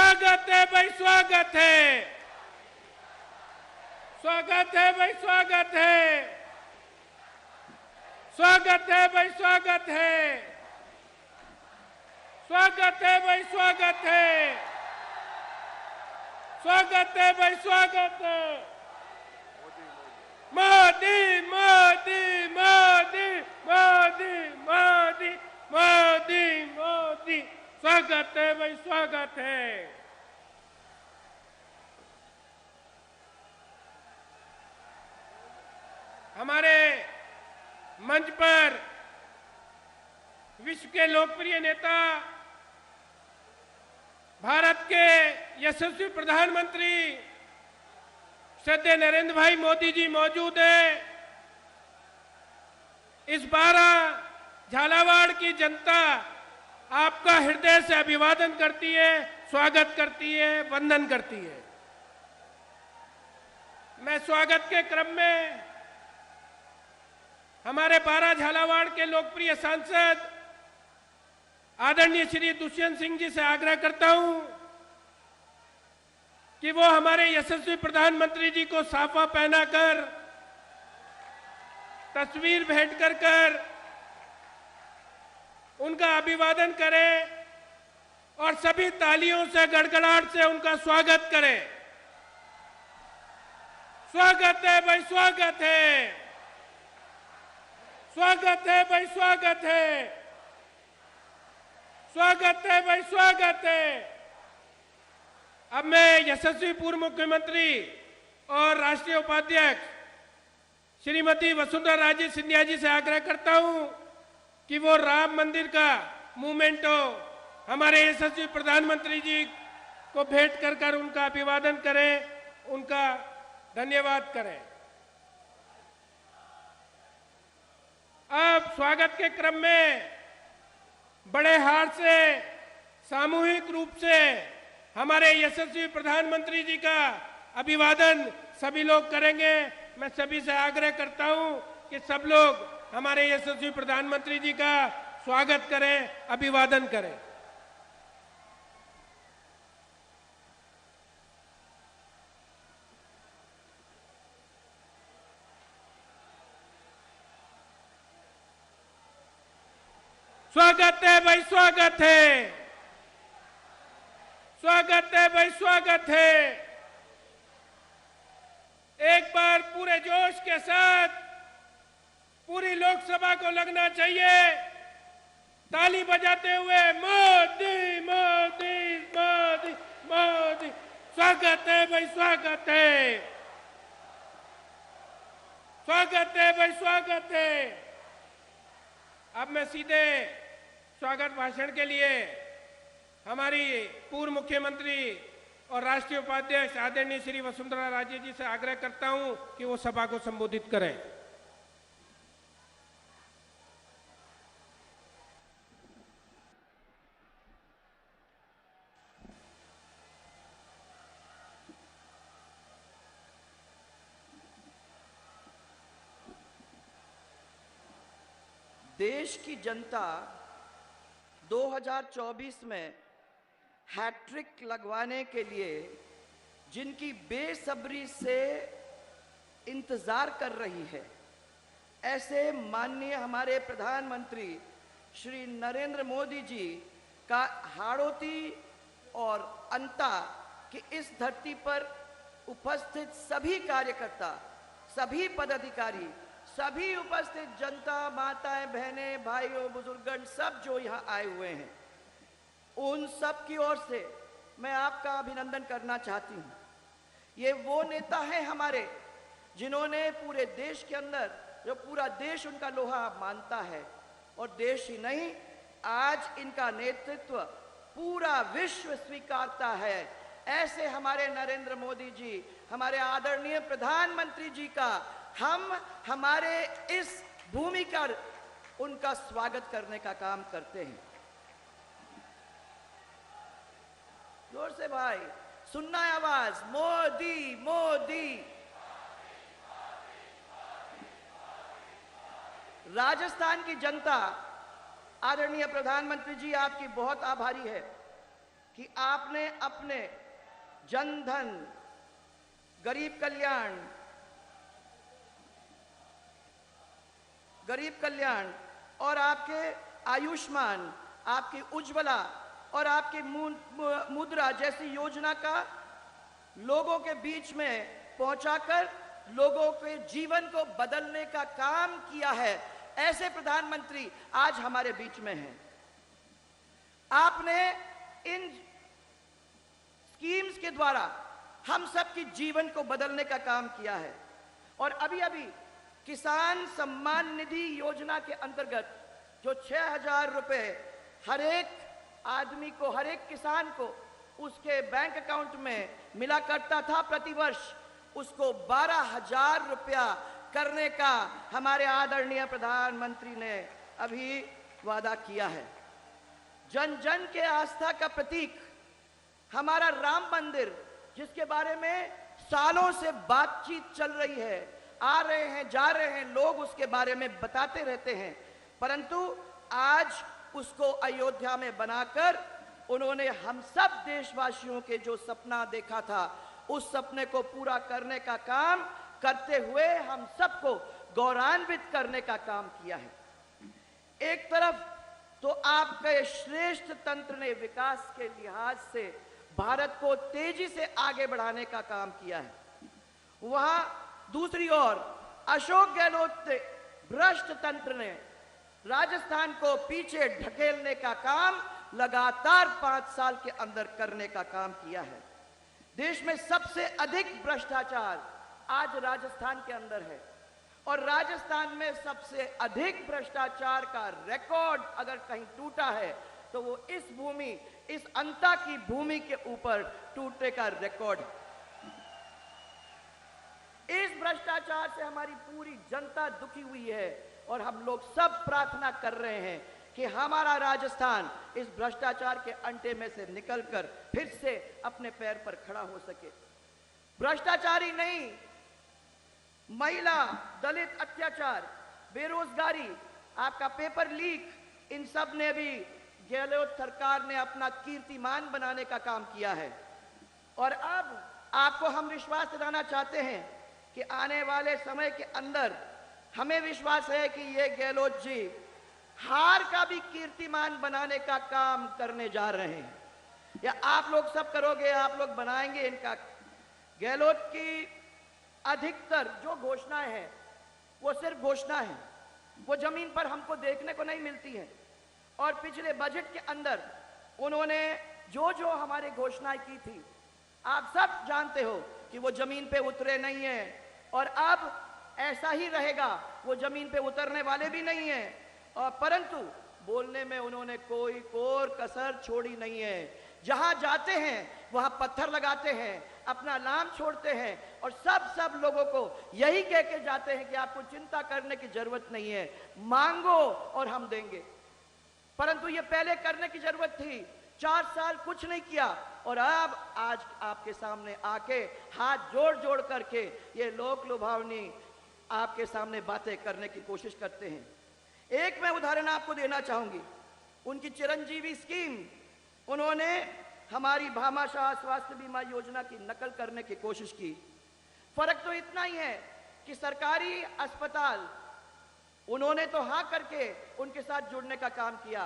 स्वागत है भाई, स्वागत है, स्वागत है भाई, स्वागत है, स्वागत है भाई, स्वागत है, स्वागत है भाई, स्वागत है, स्वागत है भाई, स्वागत है। मोदी मोदी मोदी मोदी मोदी मोदी मोदी, स्वागत है भाई, स्वागत है। हमारे मंच पर विश्व के लोकप्रिय नेता, भारत के यशस्वी प्रधानमंत्री श्रद्धेय नरेंद्र भाई मोदी जी मौजूद हैं। इस बार झालावाड़ की जनता आपका हृदय से अभिवादन करती है, स्वागत करती है, वंदन करती है। मैं स्वागत के क्रम में हमारे बारा झालावाड़ के लोकप्रिय सांसद आदरणीय श्री दुष्यंत सिंह जी से आग्रह करता हूं कि वो हमारे यशस्वी प्रधानमंत्री जी को साफा पहनाकर तस्वीर भेंट कर उनका अभिवादन करें और सभी तालियों से, गड़गड़ाहट से उनका स्वागत करें। स्वागत है भाई, स्वागत है, स्वागत है भाई, स्वागत है, स्वागत है भाई, स्वागत है। अब मैं यशस्वी पूर्व मुख्यमंत्री और राष्ट्रीय उपाध्यक्ष श्रीमती वसुंधरा राजे सिंधिया जी से आग्रह करता हूं कि वो राम मंदिर का मूवमेंटो हमारे यशस्वी प्रधानमंत्री जी को भेंट कर उनका अभिवादन करें, उनका धन्यवाद करें। अब स्वागत के क्रम में बड़े हार से सामूहिक रूप से हमारे यशस्वी प्रधानमंत्री जी का अभिवादन सभी लोग करेंगे। मैं सभी से आग्रह करता हूं कि सब लोग हमारे यशस्वी प्रधानमंत्री जी का स्वागत करें, अभिवादन करें। स्वागत है भाई, स्वागत है, स्वागत है भाई, स्वागत है। एक बार पूरे जोश के साथ पूरी लोकसभा को लगना चाहिए ताली बजाते हुए मोदी मोदी मोदी मोदी। स्वागत है भाई, स्वागत है, स्वागत है भाई, स्वागत है। अब मैं सीधे स्वागत भाषण के लिए हमारी पूर्व मुख्यमंत्री और राष्ट्रीय उपाध्यक्ष आदरणीय श्री वसुंधरा राजे जी से आग्रह करता हूं कि वो सभा को संबोधित करें। देश की जनता 2024 में हैट्रिक लगवाने के लिए जिनकी बेसब्री से इंतजार कर रही है, ऐसे माननीय हमारे प्रधानमंत्री श्री नरेंद्र मोदी जी का हाड़ौती और अंता कि इस धरती पर उपस्थित सभी कार्यकर्ता, सभी पदाधिकारी, सभी उपस्थित जनता, माताएं, बहनें, भाइयों, बुजुर्गन, सब जो यहाँ आए हुए हैं, उन सब की ओर से मैं आपका अभिनंदन करना चाहती हूँ। ये वो नेता हैं हमारे जिन्होंने पूरे देश के अंदर, जो पूरा देश उनका लोहा मानता है, और देश ही नहीं, आज इनका नेतृत्व पूरा विश्व स्वीकारता है। ऐसे हमारे नरेंद्र मोदी जी, हमारे आदरणीय प्रधानमंत्री जी का हम हमारे इस भूमि का उनका स्वागत करने का काम करते हैं। जोर से भाई, सुनना है आवाज, मोदी मोदी। राजस्थान की जनता आदरणीय प्रधानमंत्री जी आपकी बहुत आभारी है कि आपने अपने जनधन, गरीब कल्याण और आपके आयुष्मान, आपकी उज्ज्वला और आपकी मुद्रा जैसी योजना का लोगों के बीच में पहुंचाकर लोगों के जीवन को बदलने का काम किया है। ऐसे प्रधानमंत्री आज हमारे बीच में हैं। आपने इन स्कीम्स के द्वारा हम सबकी जीवन को बदलने का काम किया है। और अभी अभी किसान सम्मान निधि योजना के अंतर्गत जो 6,000 रुपए हर एक आदमी को, हर एक किसान को उसके बैंक अकाउंट में मिला करता था प्रतिवर्ष, उसको 12,000 रुपया करने का हमारे आदरणीय प्रधानमंत्री ने अभी वादा किया है। जन जन के आस्था का प्रतीक हमारा राम मंदिर, जिसके बारे में सालों से बातचीत चल रही है, आ रहे हैं जा रहे हैं लोग, उसके बारे में बताते रहते हैं, परंतु आज उसको अयोध्या में बनाकर उन्होंने हम सब देशवासियों के जो सपना देखा था, उस सपने को पूरा करने का काम करते हुए हम सबको गौरवान्वित करने का काम किया है। एक तरफ तो आपके श्रेष्ठ तंत्र ने विकास के लिहाज से भारत को तेजी से आगे बढ़ाने का काम किया है, वहां दूसरी ओर अशोक गहलोत ने भ्रष्ट तंत्र ने राजस्थान को पीछे ढकेलने का काम लगातार 5 साल के अंदर करने का काम किया है। देश में सबसे अधिक भ्रष्टाचार आज राजस्थान के अंदर है और राजस्थान में सबसे अधिक भ्रष्टाचार का रिकॉर्ड अगर कहीं टूटा है तो वो इस भूमि, इस अंता की भूमि के ऊपर टूटने का रिकॉर्ड है। इस भ्रष्टाचार से हमारी पूरी जनता दुखी हुई है और हम लोग सब प्रार्थना कर रहे हैं कि हमारा राजस्थान इस भ्रष्टाचार के अंटे में से निकलकर फिर से अपने पैर पर खड़ा हो सके। भ्रष्टाचारी नहीं, महिला, दलित अत्याचार, बेरोजगारी, आपका पेपर लीक, इन सब ने भी गहलोत सरकार ने अपना कीर्तिमान बनाने का काम किया है। और अब आपको हम विश्वास दिलाना चाहते हैं कि आने वाले समय के अंदर हमें विश्वास है कि ये गहलोत जी हार का भी कीर्तिमान बनाने का काम करने जा रहे हैं। या आप लोग सब करोगे, आप लोग बनाएंगे इनका। गहलोत की अधिकतर जो घोषणाएं हैं वो सिर्फ घोषणा है, वो जमीन पर हमको देखने को नहीं मिलती है। और पिछले बजट के अंदर उन्होंने जो जो हमारी घोषणाएं की थी, आप सब जानते हो कि वो जमीन पे उतरे नहीं है और अब ऐसा ही रहेगा, वो जमीन पे उतरने वाले भी नहीं है। और परंतु बोलने में उन्होंने कोई कोर कसर छोड़ी नहीं है। जहां जाते हैं वहां पत्थर लगाते हैं, अपना नाम छोड़ते हैं और सब लोगों को यही कह के जाते हैं कि आपको चिंता करने की जरूरत नहीं है, मांगो और हम देंगे। परंतु ये पहले करने की जरूरत थी। 4 साल कुछ नहीं किया और अब आज आपके सामने आके हाथ जोड़ जोड़ करके ये लोक लुभावनी आपके सामने बातें करने की कोशिश करते हैं। एक मैं उदाहरण आपको देना चाहूंगी, उनकी चिरंजीवी स्कीम, उन्होंने हमारी भामाशाह स्वास्थ्य बीमा योजना की नकल करने की कोशिश की। फर्क तो इतना ही है कि सरकारी अस्पताल उन्होंने तो हाँ करके उनके साथ जुड़ने का काम किया,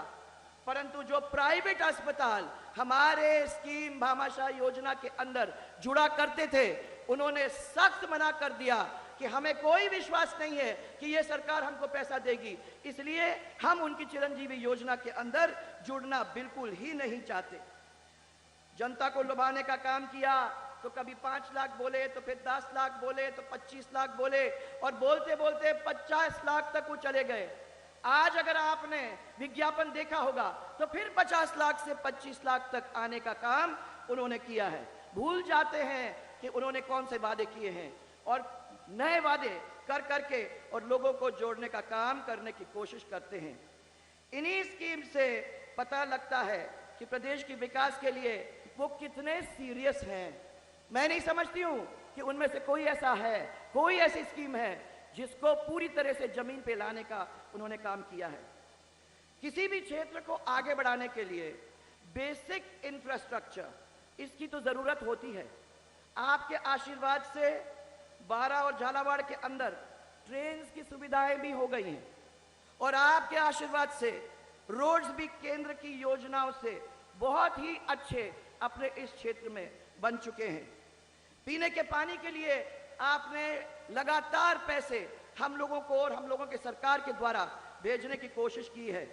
परंतु जो प्राइवेट अस्पताल हमारे स्कीम भामाशाह योजना के अंदर जुड़ा करते थे, उन्होंने सख्त मना कर दिया कि हमें कोई विश्वास नहीं है कि ये सरकार हमको पैसा देगी, इसलिए हम उनकी चिरंजीवी योजना के अंदर जुड़ना बिल्कुल ही नहीं चाहते। जनता को लुभाने का काम किया तो कभी 5 लाख बोले, तो फिर 10 लाख बोले, तो 25 लाख बोले और बोलते बोलते 50 लाख तक वो चले गए। आज अगर आपने विज्ञापन देखा होगा तो फिर 50 लाख से 25 लाख तक आने का काम उन्होंने किया है। भूल जाते हैं कि उन्होंने कौन से वादे किए हैं और नए वादे कर करके और लोगों को जोड़ने का काम करने की कोशिश करते हैं। इन्हीं स्कीम से पता लगता है कि प्रदेश के विकास के लिए वो कितने सीरियस हैं। मैं नहीं समझती हूं कि उनमें से कोई ऐसा है, कोई ऐसी स्कीम है जिसको पूरी तरह से जमीन पे लाने का उन्होंने काम किया है। किसी भी क्षेत्र को आगे बढ़ाने के लिए बेसिक इंफ्रास्ट्रक्चर, इसकी तो जरूरत होती है। आपके आशीर्वाद से बारा और झालावाड़ के अंदर ट्रेन की सुविधाएं भी हो गई हैं और आपके आशीर्वाद से रोड्स भी केंद्र की योजनाओं से बहुत ही अच्छे अपने इस क्षेत्र में बन चुके हैं। पीने के पानी के लिए आपने लगातार पैसे हम लोगों को और हम लोगों के सरकार के द्वारा भेजने की कोशिश की है,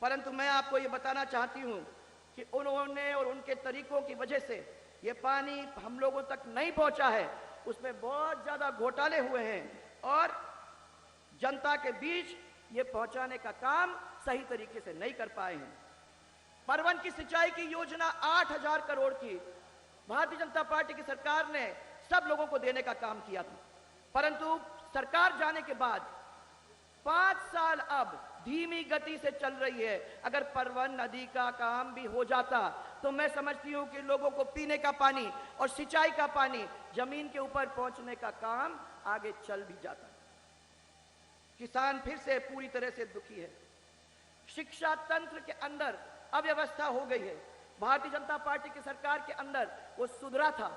परंतु मैं आपको ये बताना चाहती हूं कि उन्होंने और उनके तरीकों की वजह से ये पानी हम लोगों तक नहीं पहुंचा है। उसमें बहुत ज्यादा घोटाले हुए हैं और जनता के बीच ये पहुंचाने का काम सही तरीके से नहीं कर पाए हैं। परवन की सिंचाई की योजना 8,000 करोड़ की भारतीय जनता पार्टी की सरकार ने सब लोगों को देने का काम किया था, परंतु सरकार जाने के बाद 5 साल अब धीमी गति से चल रही है। अगर परवन नदी का काम भी हो जाता तो मैं समझती हूं कि लोगों को पीने का पानी और सिंचाई का पानी जमीन के ऊपर पहुंचने का काम आगे चल भी जाता। किसान फिर से पूरी तरह से दुखी है। शिक्षा तंत्र के अंदर अव्यवस्था हो गई है। भारतीय जनता पार्टी की सरकार के अंदर वो सुधरा था,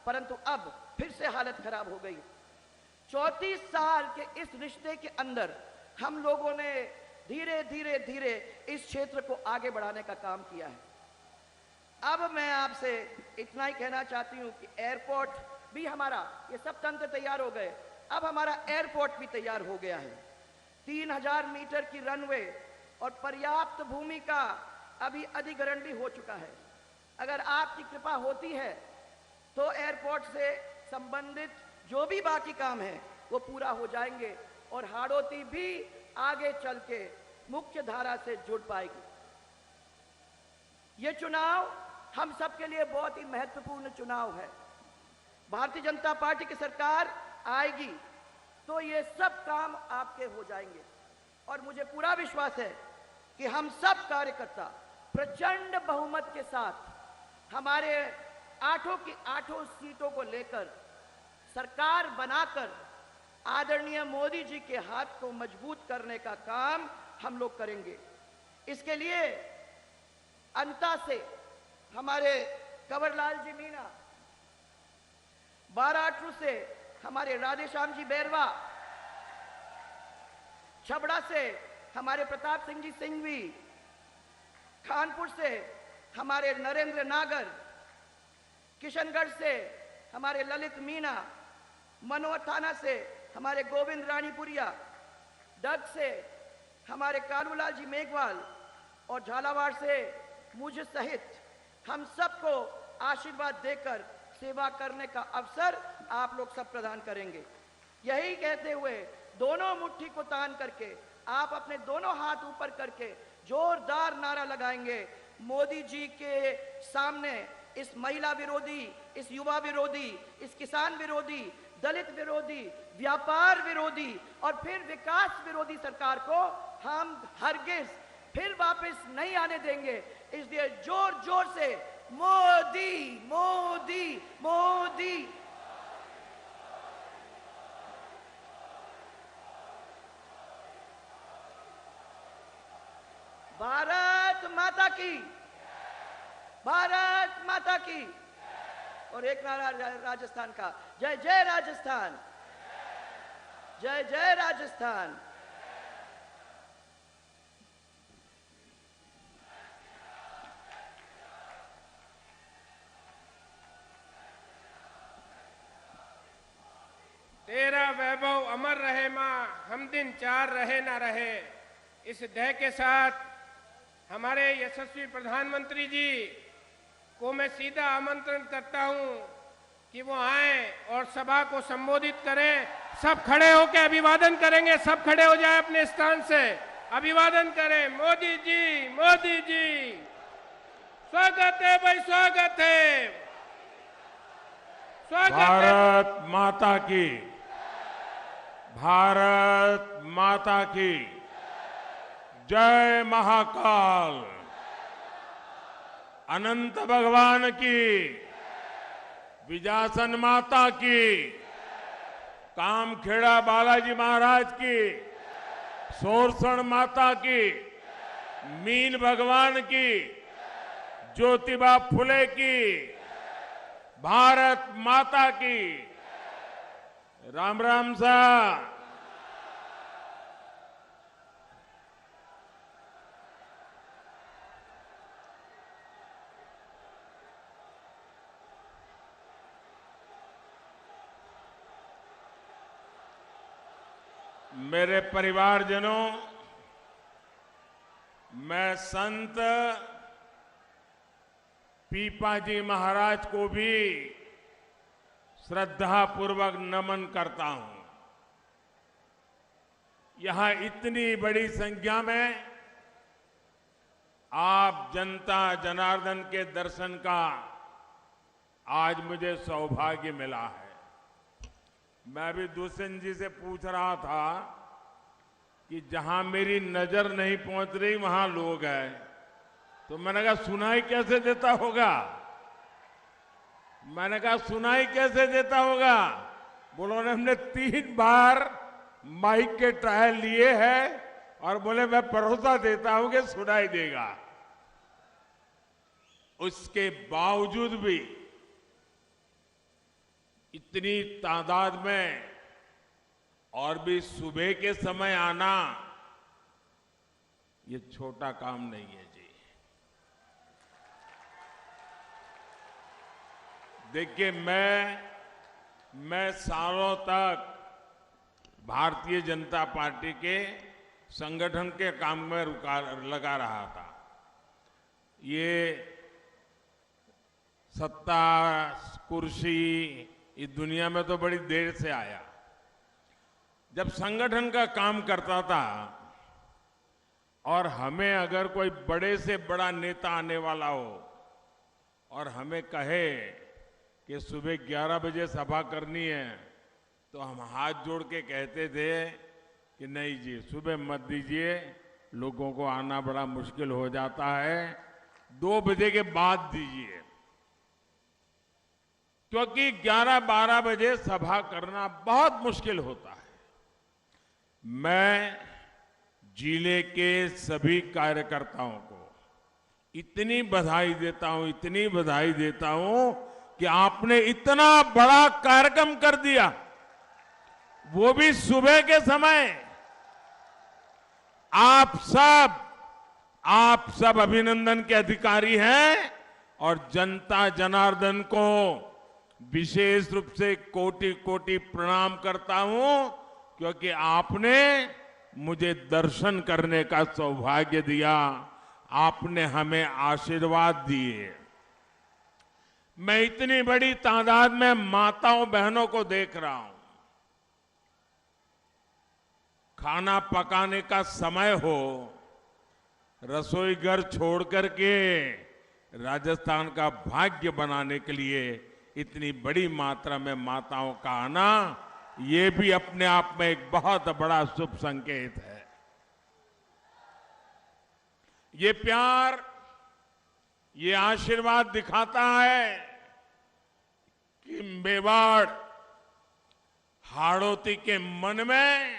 परंतु अब फिर से हालत खराब हो गई। 34 साल के इस रिश्ते के अंदर हम लोगों ने धीरे धीरे धीरे इस क्षेत्र को आगे बढ़ाने का काम किया है। अब मैं आपसे इतना ही कहना चाहती हूं कि एयरपोर्ट भी हमारा, ये सब तंत्र तैयार हो गए, अब हमारा एयरपोर्ट भी तैयार हो गया है। 3000 मीटर की रनवे और पर्याप्त भूमि का अभी अधिग्रहण भी हो चुका है। अगर आपकी कृपा होती है तो एयरपोर्ट से संबंधित जो भी बाकी काम है वो पूरा हो जाएंगे और हाड़ौती भी आगे चल के मुख्य धारा से जुड़ पाएगी। ये चुनाव हम सबके लिए बहुत ही महत्वपूर्ण चुनाव है। भारतीय जनता पार्टी की सरकार आएगी तो ये सब काम आपके हो जाएंगे और मुझे पूरा विश्वास है कि हम सब कार्यकर्ता प्रचंड बहुमत के साथ हमारे 8 की 8 सीटों को लेकर सरकार बनाकर आदरणीय मोदी जी के हाथ को मजबूत करने का काम हम लोग करेंगे। इसके लिए अंता से हमारे कंवरलाल जी मीणा, बाराटू से हमारे राधेश्याम जी बैरवा, छबड़ा से हमारे प्रताप सिंह जी सिंघवी, कानपुर से हमारे नरेंद्र नागर, किशनगढ़ से हमारे ललित मीणा, मनोहर थाना से हमारे गोविंद रानीपुरिया, डग से हमारे कालूलाल जी मेघवाल और झालावाड़ से मुझ सहित हम सबको आशीर्वाद देकर सेवा करने का अवसर आप लोग सब प्रदान करेंगे। यही कहते हुए दोनों मुट्ठी को तान करके आप अपने दोनों हाथ ऊपर करके जोरदार नारा लगाएंगे, मोदी जी के सामने इस महिला विरोधी, इस युवा विरोधी, इस किसान विरोधी, दलित विरोधी, व्यापार विरोधी और फिर विकास विरोधी सरकार को हम हरगिज फिर वापस नहीं आने देंगे। इसलिए जोर जोर से मोदी मोदी मोदी। भारत माता की, भारत माता की। और एक नारा राजस्थान का, जय जय राजस्थान, जय जय राजस्थान। तेरा वैभव अमर रहे मां, हम दिन 4 रहे ना रहे। इस ध्येय के साथ हमारे यशस्वी प्रधानमंत्री जी को मैं सीधा आमंत्रण करता हूं कि वो आए और सभा को संबोधित करें। सब खड़े होकर अभिवादन करेंगे, सब खड़े हो जाए अपने स्थान से, अभिवादन करें। मोदी जी, मोदी जी, स्वागत है भाई, स्वागत है, स्वागत है। भारत माता की, भारत माता की जय। महाकाल अनंत भगवान की, विजासन माता की, कामखेड़ा बालाजी महाराज की, सोरसण माता की, मीन भगवान की, ज्योतिबा फुले की, भारत माता की। राम राम सा। मेरे परिवारजनों, मैं संत पीपाजी महाराज को भी श्रद्धापूर्वक नमन करता हूं। यहां इतनी बड़ी संख्या में आप जनता जनार्दन के दर्शन का आज मुझे सौभाग्य मिला है। मैं भी दुष्यंत जी से पूछ रहा था कि जहां मेरी नजर नहीं पहुंच रही वहां लोग हैं, तो मैंने कहा सुनाई कैसे देता होगा। मैंने कहा सुनाई कैसे देता होगा। बोलो ने हमने 3 बार माइक के ट्रायल लिए हैं और बोले मैं भरोसा देता हूं कि सुनाई देगा। उसके बावजूद भी इतनी तादाद में और भी सुबह के समय आना ये छोटा काम नहीं है जी। देखिए, मैं सालों तक भारतीय जनता पार्टी के संगठन के काम में लगा रहा था। ये सत्ता कुर्सी इस दुनिया में तो बड़ी देर से आया। जब संगठन का काम करता था और हमें अगर कोई बड़े से बड़ा नेता आने वाला हो और हमें कहे कि सुबह 11 बजे सभा करनी है, तो हम हाथ जोड़ के कहते थे कि नहीं जी, सुबह मत दीजिए, लोगों को आना बड़ा मुश्किल हो जाता है, 2 बजे के बाद दीजिए। क्योंकि 11-12 बजे सभा करना बहुत मुश्किल होता है। मैं जिले के सभी कार्यकर्ताओं को इतनी बधाई देता हूं कि आपने इतना बड़ा कार्यक्रम कर दिया, वो भी सुबह के समय। आप सब अभिनंदन के अधिकारी हैं और जनता जनार्दन को विशेष रूप से कोटि कोटि प्रणाम करता हूं, क्योंकि आपने मुझे दर्शन करने का सौभाग्य दिया, आपने हमें आशीर्वाद दिए। मैं इतनी बड़ी तादाद में माताओं बहनों को देख रहा हूं। खाना पकाने का समय हो, रसोई घर छोड़ करके राजस्थान का भाग्य बनाने के लिए इतनी बड़ी मात्रा में माताओं का आना, ये भी अपने आप में एक बहुत बड़ा शुभ संकेत है। ये प्यार, ये आशीर्वाद दिखाता है कि मेवाड़ हाड़ौती के मन में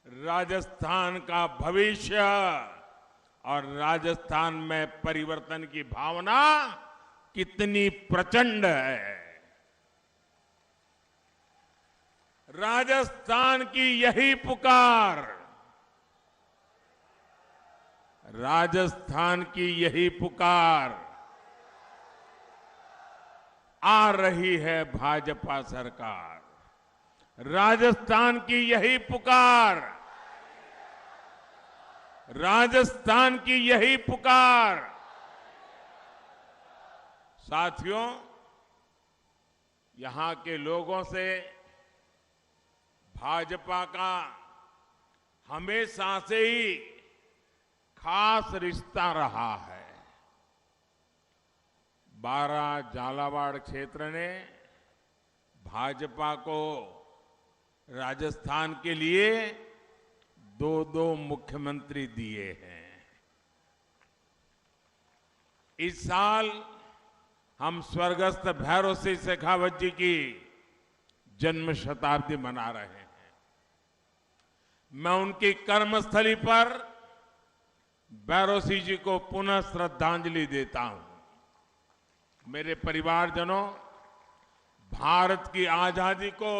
राजस्थान का भविष्य और राजस्थान में परिवर्तन की भावना कितनी प्रचंड है। राजस्थान की यही पुकार, राजस्थान की यही पुकार आ रही है भाजपा सरकार। राजस्थान की यही पुकार, राजस्थान की यही पुकार। साथियों, यहां के लोगों से भाजपा का हमेशा से ही खास रिश्ता रहा है। 12 झालावाड़ क्षेत्र ने भाजपा को राजस्थान के लिए 2-2 मुख्यमंत्री दिए हैं। इस साल हम स्वर्गस्थ भैरव सिंह शेखावत जी की जन्म शताब्दी मना रहे हैं। मैं उनकी कर्मस्थली पर बैरोसी जी को पुनः श्रद्धांजलि देता हूं। मेरे परिवारजनों, भारत की आजादी को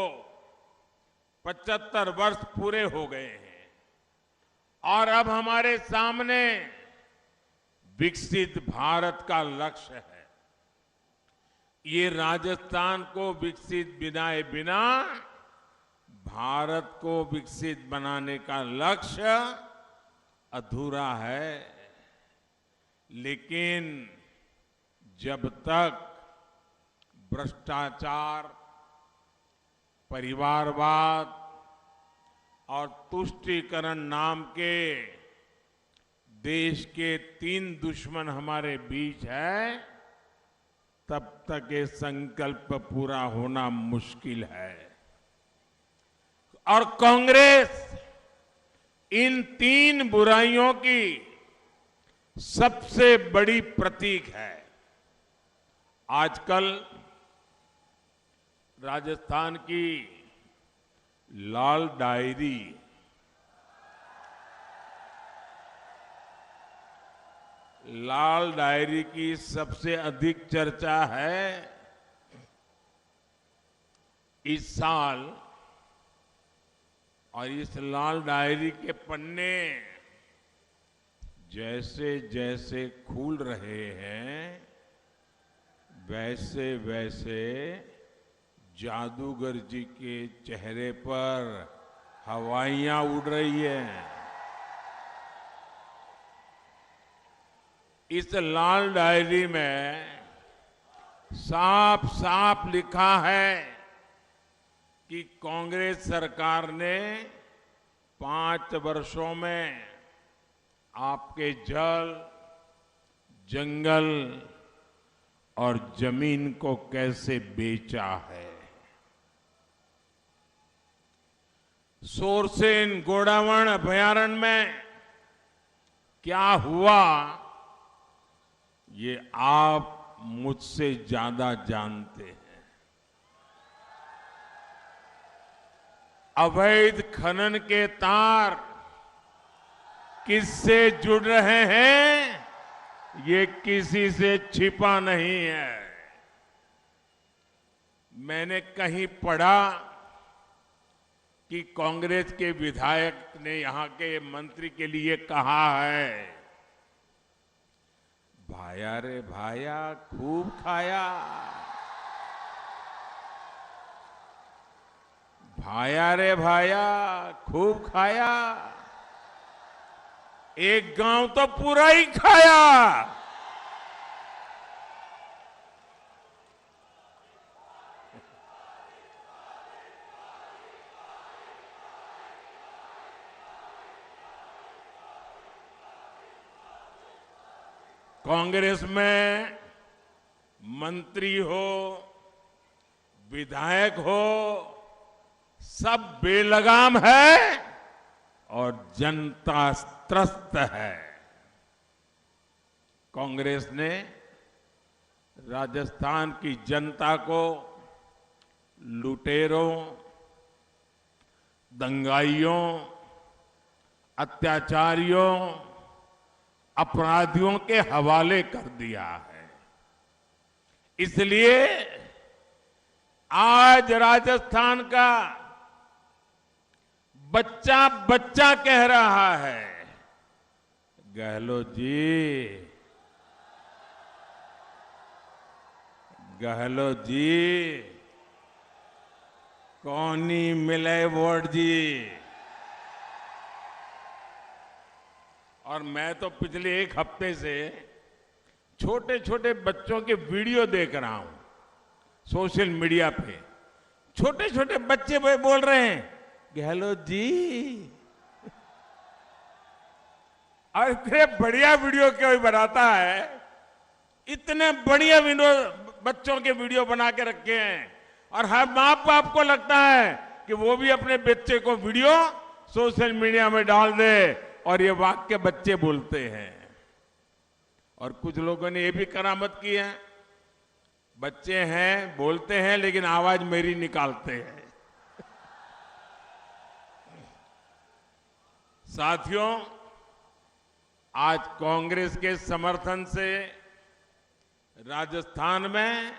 75 वर्ष पूरे हो गए हैं और अब हमारे सामने विकसित भारत का लक्ष्य है। ये राजस्थान को विकसित बनाए बिना भारत को विकसित बनाने का लक्ष्य अधूरा है। लेकिन जब तक भ्रष्टाचार, परिवारवाद और तुष्टीकरण नाम के देश के 3 दुश्मन हमारे बीच है, तब तक ये संकल्प पूरा होना मुश्किल है। और कांग्रेस इन 3 बुराइयों की सबसे बड़ी प्रतीक है। आजकल राजस्थान की लाल डायरी की सबसे अधिक चर्चा है। इस साल और इस लाल डायरी के पन्ने जैसे जैसे खुल रहे हैं, वैसे वैसे जादूगर जी के चेहरे पर हवाइयां उड़ रही हैं। इस लाल डायरी में साफ साफ लिखा है कि कांग्रेस सरकार ने 5 वर्षों में आपके जल, जंगल और जमीन को कैसे बेचा है। सोरसेन गोडावण अभयारण्य में क्या हुआ, ये आप मुझसे ज्यादा जानते हैं। अवैध खनन के तार किससे जुड़ रहे हैं, ये किसी से छिपा नहीं है। मैंने कहीं पढ़ा कि कांग्रेस के विधायक ने यहां के मंत्री के लिए कहा है, भाया रे भाया खूब खाया, भाया रे भाया खूब खाया, एक गांव तो पूरा ही खाया। कांग्रेस में मंत्री हो, विधायक हो, सब बेलगाम है और जनता त्रस्त है। कांग्रेस ने राजस्थान की जनता को लुटेरों, दंगाइयों, अत्याचारियों, अपराधियों के हवाले कर दिया है। इसलिए आज राजस्थान का बच्चा बच्चा कह रहा है, गहलोत जी, गहलोत जी, कौनी मिले वोट जी। और मैं तो पिछले 1 हफ्ते से छोटे छोटे बच्चों के वीडियो देख रहा हूं सोशल मीडिया पे। छोटे छोटे बच्चे बोल रहे हैं, गहलोत जी, और इतने बढ़िया वीडियो कोई बनाता है, इतने बढ़िया बच्चों के वीडियो बना के रखे हैं। और हर माँ बाप को लगता है कि वो भी अपने बच्चे को वीडियो सोशल मीडिया में डाल दे और ये वाक्य बच्चे बोलते हैं। और कुछ लोगों ने ये भी करामत की है, बच्चे हैं, बोलते हैं, लेकिन आवाज मेरी निकालते हैं। साथियों, आज कांग्रेस के समर्थन से राजस्थान में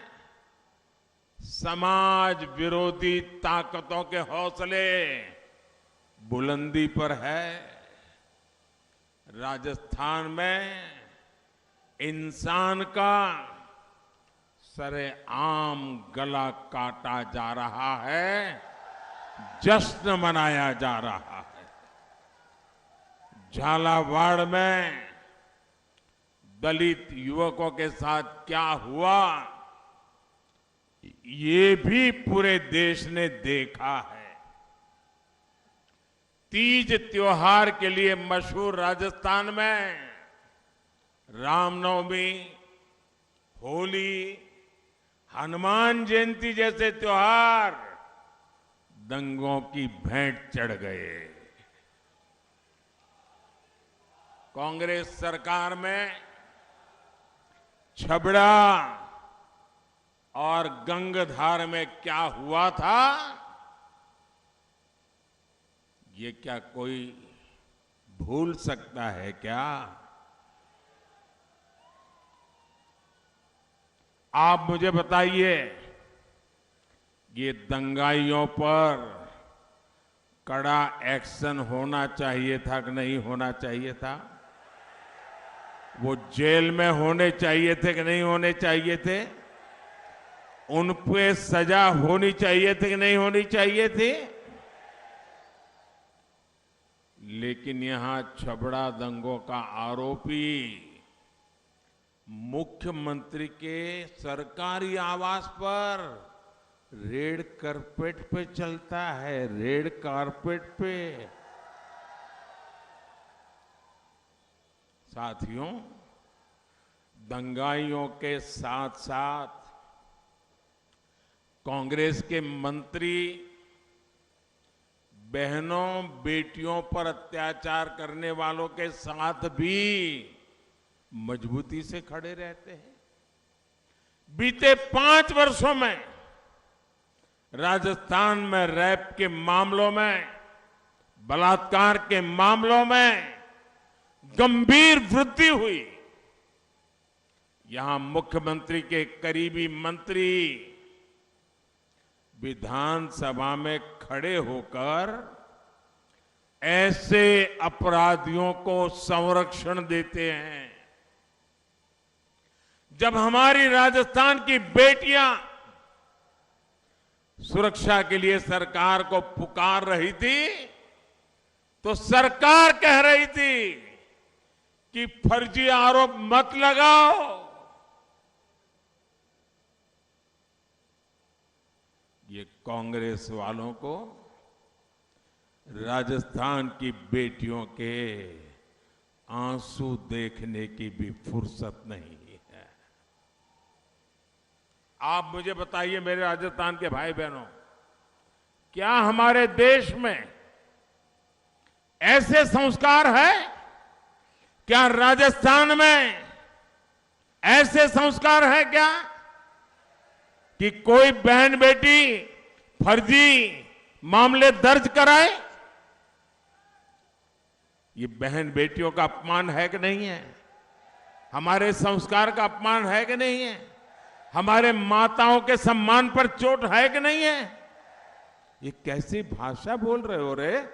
समाज विरोधी ताकतों के हौसले बुलंदी पर है। राजस्थान में इंसान का सरेआम गला काटा जा रहा है, जश्न मनाया जा रहा है। झालावाड़ में दलित युवकों के साथ क्या हुआ, ये भी पूरे देश ने देखा है। तीज त्योहार के लिए मशहूर राजस्थान में रामनवमी, होली, हनुमान जयंती जैसे त्योहार दंगों की भेंट चढ़ गए। कांग्रेस सरकार में छबड़ा और गंगधार में क्या हुआ था, ये क्या कोई भूल सकता है क्या? आप मुझे बताइए, ये दंगाइयों पर कड़ा एक्शन होना चाहिए था कि नहीं होना चाहिए था? वो जेल में होने चाहिए थे कि नहीं होने चाहिए थे? उन पे सजा होनी चाहिए थी कि नहीं होनी चाहिए थी? लेकिन यहां छबड़ा दंगों का आरोपी मुख्यमंत्री के सरकारी आवास पर रेड कारपेट पे चलता है, रेड कारपेट पे। साथियों, दंगाइयों के साथ साथ कांग्रेस के मंत्री बहनों बेटियों पर अत्याचार करने वालों के साथ भी मजबूती से खड़े रहते हैं। बीते 5 वर्षों में राजस्थान में रेप के मामलों में, बलात्कार के मामलों में गंभीर वृद्धि हुई। यहां मुख्यमंत्री के करीबी मंत्री विधानसभा में खड़े होकर ऐसे अपराधियों को संरक्षण देते हैं। जब हमारी राजस्थान की बेटियां सुरक्षा के लिए सरकार को पुकार रही थी, तो सरकार कह रही थी कि फर्जी आरोप मत लगाओ। ये कांग्रेस वालों को राजस्थान की बेटियों के आंसू देखने की भी फुर्सत नहीं है। आप मुझे बताइए मेरे राजस्थान के भाई बहनों, क्या हमारे देश में ऐसे संस्कार है? क्या राजस्थान में ऐसे संस्कार है क्या कि कोई बहन बेटी फर्जी मामले दर्ज कराए? ये बहन बेटियों का अपमान है कि नहीं है? हमारे संस्कार का अपमान है कि नहीं है? हमारे माताओं के सम्मान पर चोट है कि नहीं है? ये कैसी भाषा बोल रहे हो रे?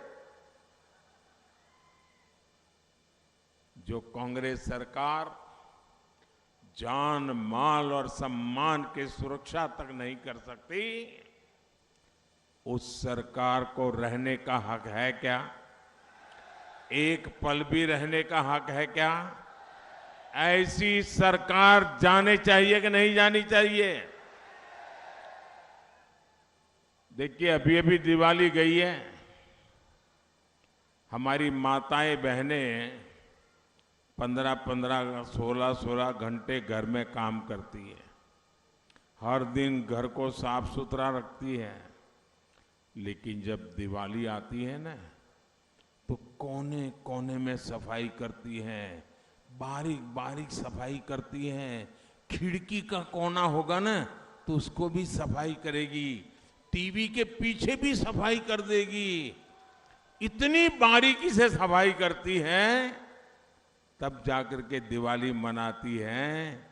जो कांग्रेस सरकार जान माल और सम्मान की सुरक्षा तक नहीं कर सकती, उस सरकार को रहने का हक है क्या? एक पल भी रहने का हक है क्या? ऐसी सरकार जाने चाहिए कि नहीं जानी चाहिए? देखिए, अभी अभी दिवाली गई है। हमारी माताएं बहनें 15-15, 16-16 घंटे घर में काम करती है। हर दिन घर को साफ सुथरा रखती है। लेकिन जब दिवाली आती है ना, तो कोने कोने में सफाई करती हैं, बारीक बारीक सफाई करती हैं। खिड़की का कोना होगा ना, तो उसको भी सफाई करेगी। टीवी के पीछे भी सफाई कर देगी। इतनी बारीकी से सफाई करती हैं तब जाकर के दिवाली मनाती हैं।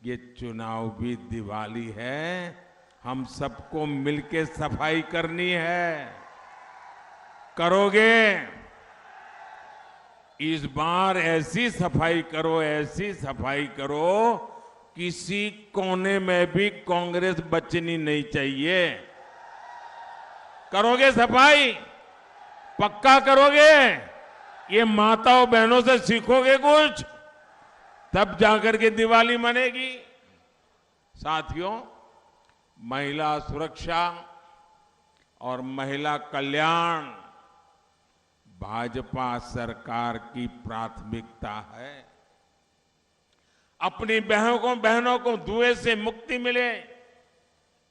ये चुनाव भी दिवाली है, हम सबको मिलके सफाई करनी है। करोगे? इस बार ऐसी सफाई करो, ऐसी सफाई करो, किसी कोने में भी कांग्रेस बचनी नहीं चाहिए। करोगे सफाई? पक्का करोगे? ये माताओं बहनों से सीखोगे कुछ, तब जाकर के दिवाली मनेगी। साथियों, महिला सुरक्षा और महिला कल्याण भाजपा सरकार की प्राथमिकता है। अपनी बहनों को धुएं से मुक्ति मिले,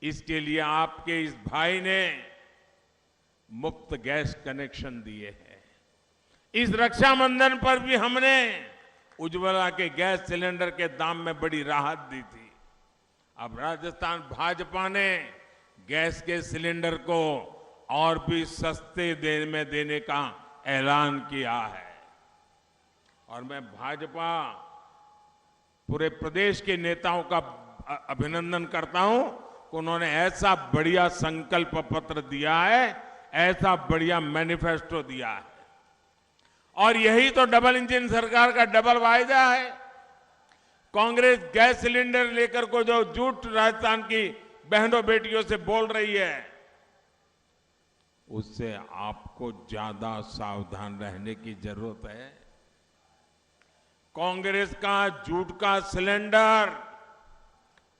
इसके लिए आपके इस भाई ने मुफ्त गैस कनेक्शन दिए हैं। इस रक्षाबंधन पर भी हमने उज्ज्वला के गैस सिलेंडर के दाम में बड़ी राहत दी थी। अब राजस्थान भाजपा ने गैस के सिलेंडर को और भी सस्ते देने का ऐलान किया है। और मैं भाजपा पूरे प्रदेश के नेताओं का अभिनंदन करता हूं कि उन्होंने ऐसा बढ़िया संकल्प पत्र दिया है, ऐसा बढ़िया मैनिफेस्टो दिया है। और यही तो डबल इंजन सरकार का डबल वायदा है। कांग्रेस गैस सिलेंडर लेकर को जो झूठ राजस्थान की बहनों बेटियों से बोल रही है, उससे आपको ज्यादा सावधान रहने की जरूरत है। कांग्रेस का झूठ का सिलेंडर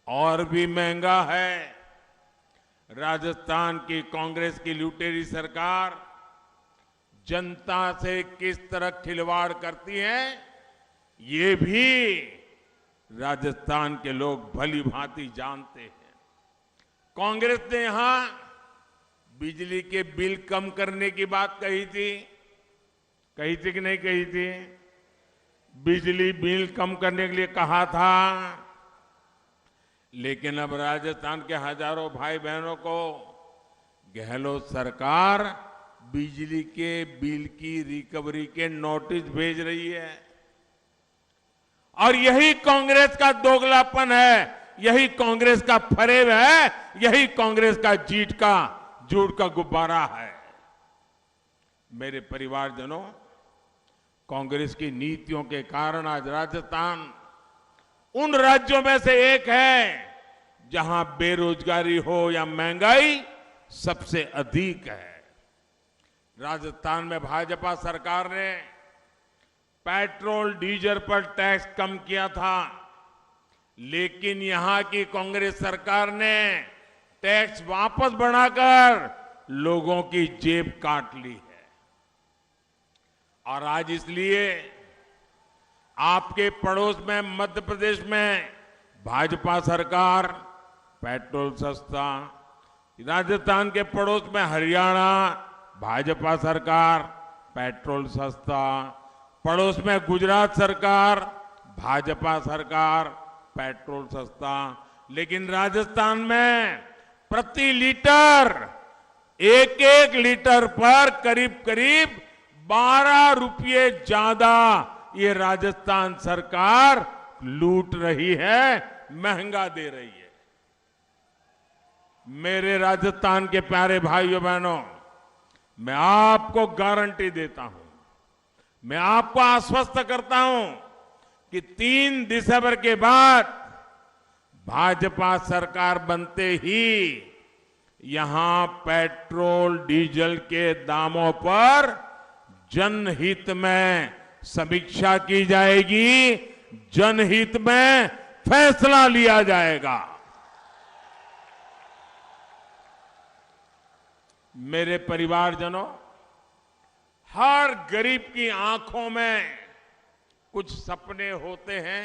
और भी महंगा है। राजस्थान की कांग्रेस की लुटेरी सरकार जनता से किस तरह खिलवाड़ करती है, ये भी राजस्थान के लोग भली भांति जानते हैं। कांग्रेस ने यहां बिजली के बिल कम करने की बात कही थी कि नहीं कही थी? बिजली बिल कम करने के लिए कहा था, लेकिन अब राजस्थान के हजारों भाई बहनों को गहलोत सरकार बिजली के बिल की रिकवरी के नोटिस भेज रही है। और यही कांग्रेस का दोगलापन है, यही कांग्रेस का फरेब है, यही कांग्रेस का झूठ का गुब्बारा है। मेरे परिवारजनों, कांग्रेस की नीतियों के कारण आज राजस्थान उन राज्यों में से एक है जहां बेरोजगारी हो या महंगाई सबसे अधिक है। राजस्थान में भाजपा सरकार ने पेट्रोल डीजल पर टैक्स कम किया था, लेकिन यहां की कांग्रेस सरकार ने टैक्स वापस बढ़ाकर लोगों की जेब काट ली है। और आज इसलिए आपके पड़ोस में मध्य प्रदेश में भाजपा सरकार पेट्रोल सस्ता, राजस्थान के पड़ोस में हरियाणा भाजपा सरकार पेट्रोल सस्ता, पड़ोस में गुजरात सरकार भाजपा सरकार पेट्रोल सस्ता, लेकिन राजस्थान में प्रति लीटर एक लीटर पर करीब 12 रुपये ज्यादा ये राजस्थान सरकार लूट रही है, महंगा दे रही है। मेरे राजस्थान के प्यारे भाइयों बहनों, मैं आपको गारंटी देता हूं, मैं आपको आश्वस्त करता हूं कि 3 दिसंबर के बाद भाजपा सरकार बनते ही यहां पेट्रोल डीजल के दामों पर जनहित में समीक्षा की जाएगी, जनहित में फैसला लिया जाएगा। मेरे परिवारजनों, हर गरीब की आंखों में कुछ सपने होते हैं,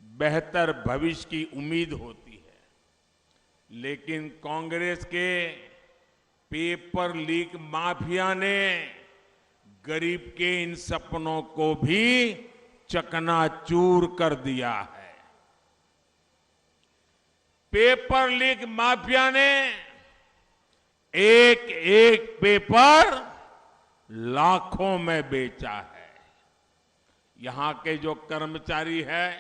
बेहतर भविष्य की उम्मीद होती है, लेकिन कांग्रेस के पेपर लीक माफिया ने गरीब के इन सपनों को भी चकनाचूर कर दिया है। पेपर लीक माफिया ने एक एक पेपर लाखों में बेचा है। यहां के जो कर्मचारी हैं,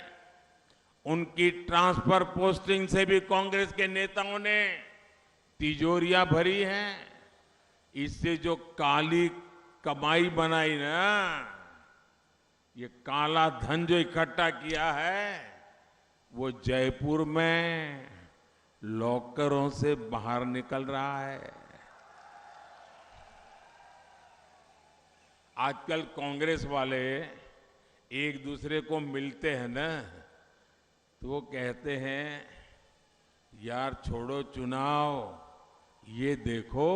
उनकी ट्रांसफर पोस्टिंग से भी कांग्रेस के नेताओं ने तिजोरियां भरी हैं। इससे जो काली कमाई बनाई ना, ये काला धन जो इकट्ठा किया है, वो जयपुर में लॉकरों से बाहर निकल रहा है। आजकल कांग्रेस वाले एक दूसरे को मिलते हैं ना, तो वो कहते हैं, यार छोड़ो चुनाव, ये देखो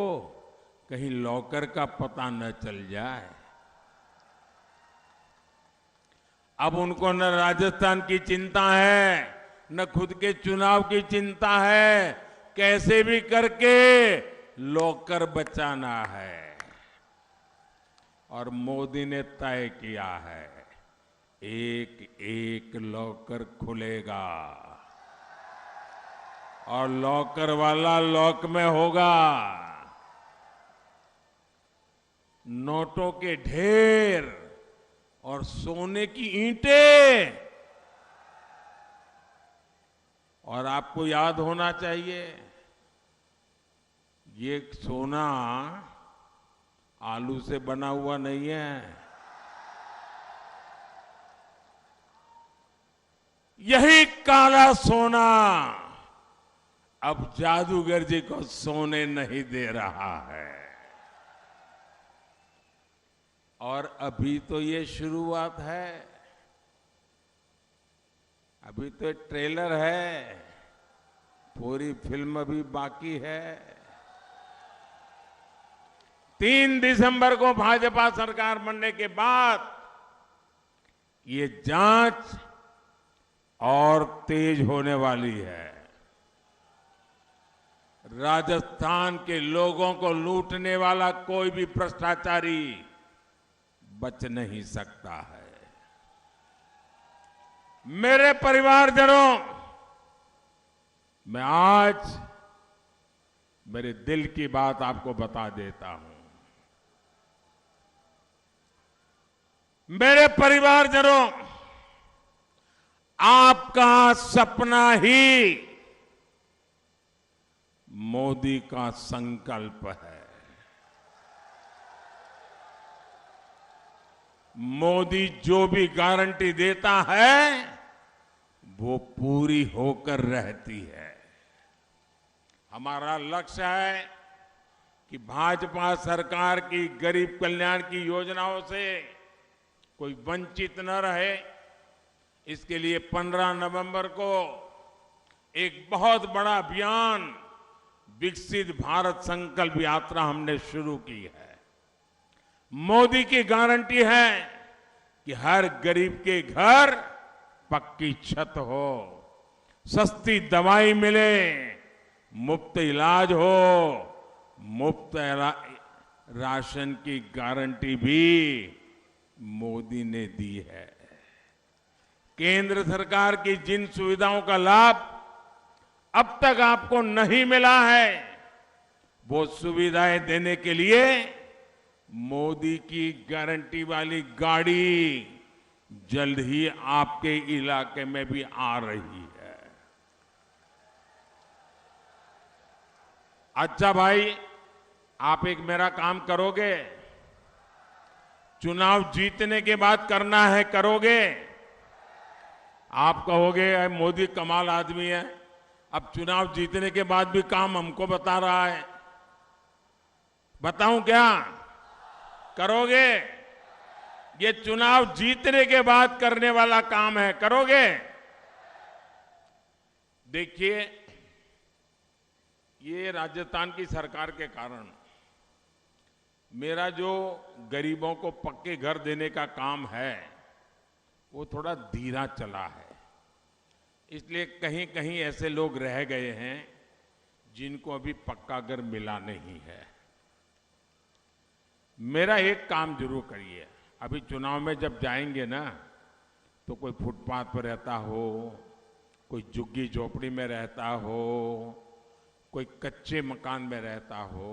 कहीं लॉकर का पता न चल जाए। अब उनको न राजस्थान की चिंता है, न खुद के चुनाव की चिंता है, कैसे भी करके लॉकर बचाना है। और मोदी ने तय किया है, एक एक लॉकर खुलेगा और लॉकर वाला लॉक में होगा। नोटों के ढेर और सोने की ईंटें। और आपको याद होना चाहिए, ये सोना आलू से बना हुआ नहीं है। यही काला सोना अब जादूगर जी को सोने नहीं दे रहा है। और अभी तो ये शुरुआत है, अभी तो एक ट्रेलर है, पूरी फिल्म अभी बाकी है। 3 दिसंबर को भाजपा सरकार बनने के बाद ये जांच और तेज होने वाली है। राजस्थान के लोगों को लूटने वाला कोई भी भ्रष्टाचारी बच नहीं सकता है। मेरे परिवारजनों, मैं आज मेरे दिल की बात आपको बता देता हूं। मेरे परिवारजनों, आपका सपना ही मोदी का संकल्प है। मोदी जो भी गारंटी देता है, वो पूरी होकर रहती है। हमारा लक्ष्य है कि भाजपा सरकार की गरीब कल्याण की योजनाओं से कोई वंचित न रहे। इसके लिए 15 नवंबर को एक बहुत बड़ा अभियान विकसित भारत संकल्प यात्रा हमने शुरू की है। मोदी की गारंटी है कि हर गरीब के घर पक्की छत हो, सस्ती दवाई मिले, मुफ्त इलाज हो, मुफ्त राशन की गारंटी भी मोदी ने दी है। केंद्र सरकार की जिन सुविधाओं का लाभ अब तक आपको नहीं मिला है, वो सुविधाएं देने के लिए मोदी की गारंटी वाली गाड़ी जल्द ही आपके इलाके में भी आ रही है। अच्छा भाई, आप एक मेरा काम करोगे? चुनाव जीतने के बाद करना है, करोगे? आप कहोगे मोदी कमाल आदमी है, अब चुनाव जीतने के बाद भी काम हमको बता रहा है। बताऊं क्या? करोगे? ये चुनाव जीतने के बाद करने वाला काम है, करोगे? देखिए, ये राजस्थान की सरकार के कारण मेरा जो गरीबों को पक्के घर देने का काम है, वो थोड़ा धीरा चला है। इसलिए कहीं कहीं ऐसे लोग रह गए हैं जिनको अभी पक्का घर मिला नहीं है। मेरा एक काम जरूर करिए, अभी चुनाव में जब जाएंगे ना, तो कोई फुटपाथ पर रहता हो, कोई झुग्गी झोपड़ी में रहता हो, कोई कच्चे मकान में रहता हो,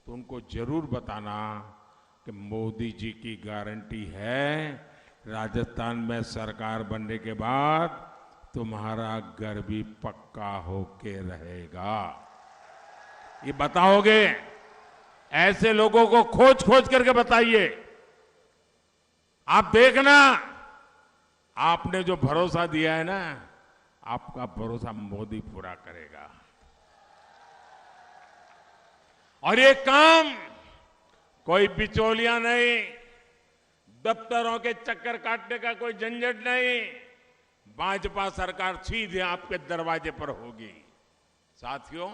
तो उनको जरूर बताना कि मोदी जी की गारंटी है राजस्थान में सरकार बनने के बाद तुम्हारा घर भी पक्का होके रहेगा। ये बताओगे? ऐसे लोगों को खोज खोज करके बताइए। आप देखना, आपने जो भरोसा दिया है ना, आपका भरोसा मोदी पूरा करेगा। और ये काम कोई बिचौलिया नहीं, दफ्तरों के चक्कर काटने का कोई झंझट नहीं, भाजपा सरकार सीधे आपके दरवाजे पर होगी। साथियों,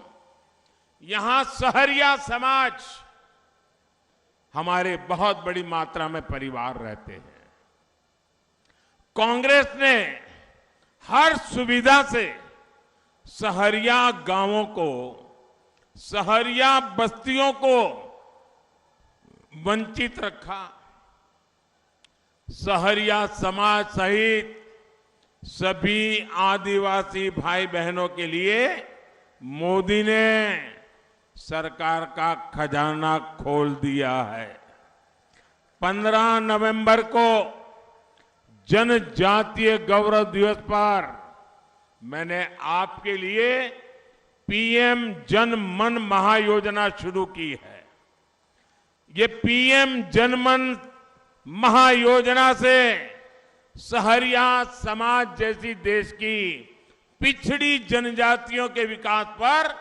यहां सहरिया समाज हमारे बहुत बड़ी मात्रा में परिवार रहते हैं। कांग्रेस ने हर सुविधा से सहरिया गांवों को, सहरिया बस्तियों को वंचित रखा। सहरिया समाज सहित सभी आदिवासी भाई बहनों के लिए मोदी ने सरकार का खजाना खोल दिया है। 15 नवंबर को जनजातीय गौरव दिवस पर मैंने आपके लिए पीएम जन मन महायोजना शुरू की है। ये पीएम जन मन महायोजना से सहरिया समाज जैसी देश की पिछड़ी जनजातियों के विकास पर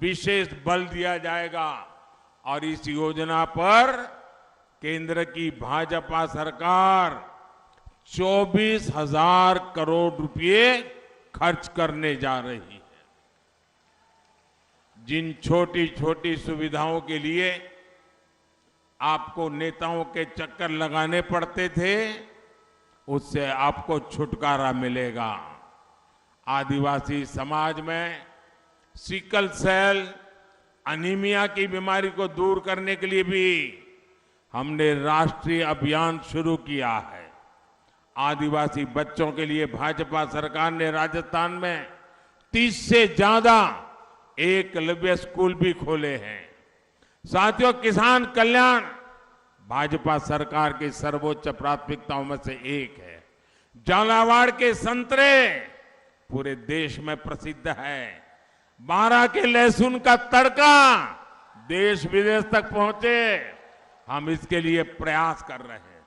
विशेष बल दिया जाएगा। और इस योजना पर केंद्र की भाजपा सरकार 24,000 करोड़ रुपए खर्च करने जा रही है। जिन छोटी छोटी सुविधाओं के लिए आपको नेताओं के चक्कर लगाने पड़ते थे, उससे आपको छुटकारा मिलेगा। आदिवासी समाज में सिकल सेल अनीमिया की बीमारी को दूर करने के लिए भी हमने राष्ट्रीय अभियान शुरू किया है। आदिवासी बच्चों के लिए भाजपा सरकार ने राजस्थान में 30 से ज्यादा एकलव्य स्कूल भी खोले हैं। साथियों, किसान कल्याण भाजपा सरकार की सर्वोच्च प्राथमिकताओं में से एक है। झालावाड़ के संतरे पूरे देश में प्रसिद्ध है। बारां के लहसुन का तड़का देश विदेश तक पहुंचे, हम इसके लिए प्रयास कर रहे हैं।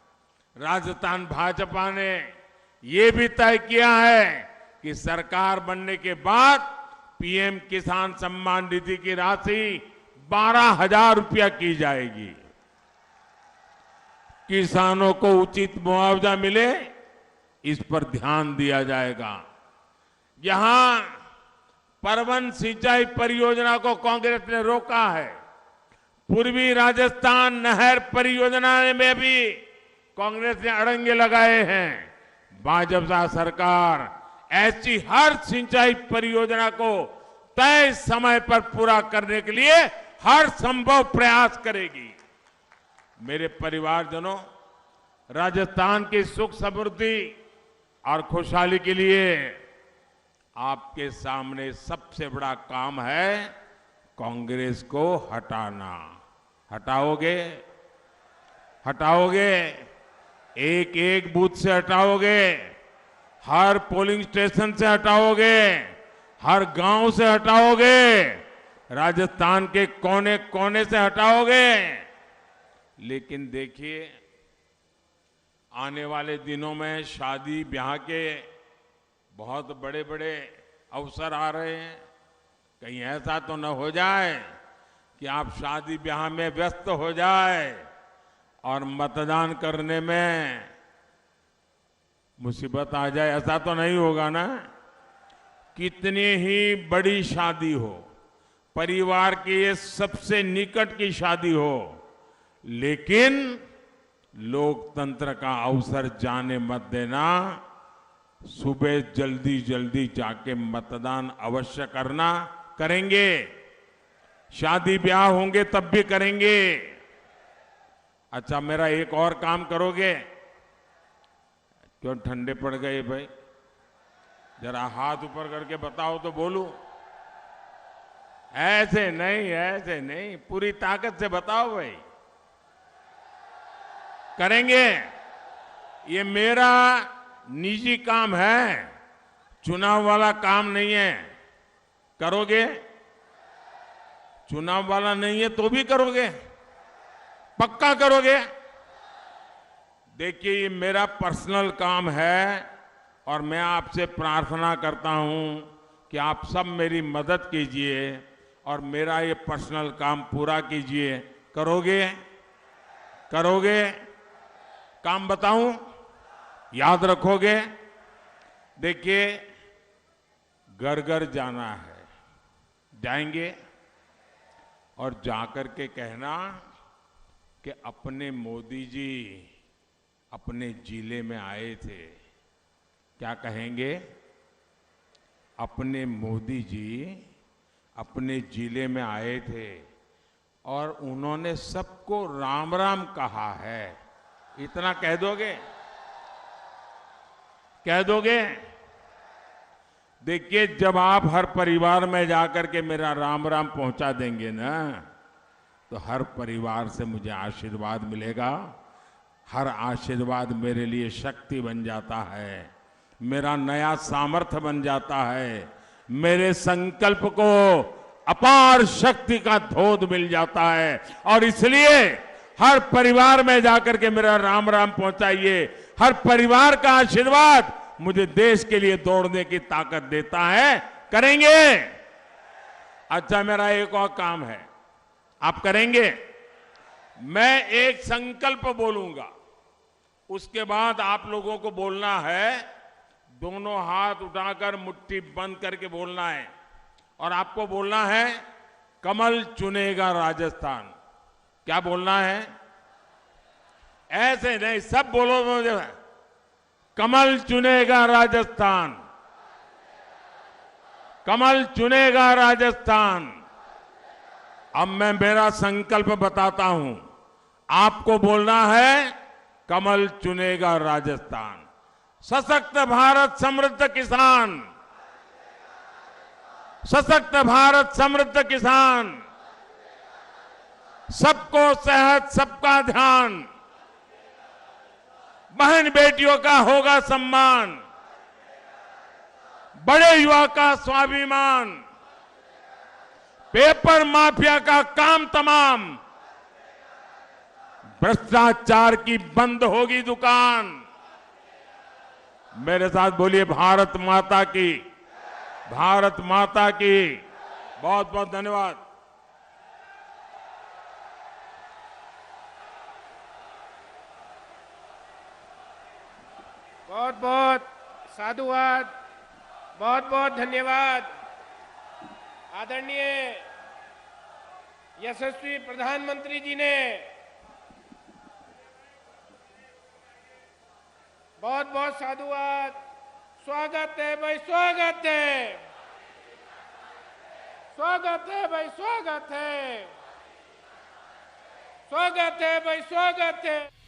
राजस्थान भाजपा ने ये भी तय किया है कि सरकार बनने के बाद पीएम किसान सम्मान निधि की राशि 12,000 रुपया की जाएगी। किसानों को उचित मुआवजा मिले, इस पर ध्यान दिया जाएगा। यहां परवन सिंचाई परियोजना को कांग्रेस ने रोका है। पूर्वी राजस्थान नहर परियोजना में भी कांग्रेस ने अड़ंगे लगाए हैं। भाजपा सरकार ऐसी हर सिंचाई परियोजना को तय समय पर पूरा करने के लिए हर संभव प्रयास करेगी। मेरे परिवारजनों, राजस्थान की सुख समृद्धि और खुशहाली के लिए आपके सामने सबसे बड़ा काम है कांग्रेस को हटाना। हटाओगे? हटाओगे? एक एक बूथ से हटाओगे? हर पोलिंग स्टेशन से हटाओगे? हर गांव से हटाओगे? राजस्थान के कोने कोने से हटाओगे? लेकिन देखिए, आने वाले दिनों में शादी ब्याह के बहुत बड़े बड़े अवसर आ रहे हैं। कहीं ऐसा तो न हो जाए कि आप शादी ब्याह में व्यस्त हो जाए और मतदान करने में मुसीबत आ जाए। ऐसा तो नहीं होगा ना? कितनी ही बड़ी शादी हो, परिवार की ये सबसे निकट की शादी हो, लेकिन लोकतंत्र का अवसर जाने मत देना। सुबह जल्दी जल्दी जाके मतदान अवश्य करना। करेंगे? शादी ब्याह होंगे तब भी करेंगे। अच्छा, मेरा एक और काम करोगे? क्यों ठंडे पड़ गए भाई? जरा हाथ ऊपर करके बताओ तो बोलूं। ऐसे नहीं, ऐसे नहीं, पूरी ताकत से बताओ भाई। करेंगे? ये मेरा निजी काम है, चुनाव वाला काम नहीं है। करोगे? चुनाव वाला नहीं है तो भी करोगे? पक्का करोगे? देखिए, ये मेरा पर्सनल काम है और मैं आपसे प्रार्थना करता हूं कि आप सब मेरी मदद कीजिए और मेरा ये पर्सनल काम पूरा कीजिए। करोगे? करोगे? काम बताऊं? याद रखोगे? देखिए, घर घर जाना है, जाएंगे और जाकर के कहना कि अपने मोदी जी अपने जिले में आए थे। क्या कहेंगे? अपने मोदी जी अपने जिले में आए थे और उन्होंने सबको राम राम कहा है। इतना कह दोगे? कह दोगे? देखिए, जब आप हर परिवार में जाकर के मेरा राम राम पहुंचा देंगे ना, तो हर परिवार से मुझे आशीर्वाद मिलेगा। हर आशीर्वाद मेरे लिए शक्ति बन जाता है, मेरा नया सामर्थ्य बन जाता है, मेरे संकल्प को अपार शक्ति का धोध मिल जाता है। और इसलिए हर परिवार में जाकर के मेरा राम राम पहुंचाइए। हर परिवार का आशीर्वाद मुझे देश के लिए दौड़ने की ताकत देता है। करेंगे? अच्छा, मेरा एक और काम है, आप करेंगे? मैं एक संकल्प बोलूंगा, उसके बाद आप लोगों को बोलना है। दोनों हाथ उठाकर मुट्ठी बंद करके बोलना है और आपको बोलना है, कमल चुनेगा राजस्थान। क्या बोलना है? ऐसे नहीं, सब बोलो मुझे। कमल चुनेगा राजस्थान, कमल चुनेगा राजस्थान। अब मैं मेरा संकल्प बताता हूं, आपको बोलना है, कमल चुनेगा राजस्थान। सशक्त भारत समृद्ध किसान, सशक्त भारत समृद्ध किसान, सबको सेहत सबका ध्यान, बहन बेटियों का होगा सम्मान, बड़े युवा का स्वाभिमान, पेपर माफिया का काम तमाम, भ्रष्टाचार की बंद होगी दुकान। मेरे साथ बोलिए, भारत माता की, भारत माता की। बहुत बहुत धन्यवाद। बहुत बहुत साधुवाद, बहुत बहुत धन्यवाद। आदरणीय यशस्वी प्रधानमंत्री जी ने बहुत बहुत साधुवाद। स्वागत है भाई, स्वागत है, स्वागत है भाई, स्वागत है, स्वागत है भाई, स्वागत है।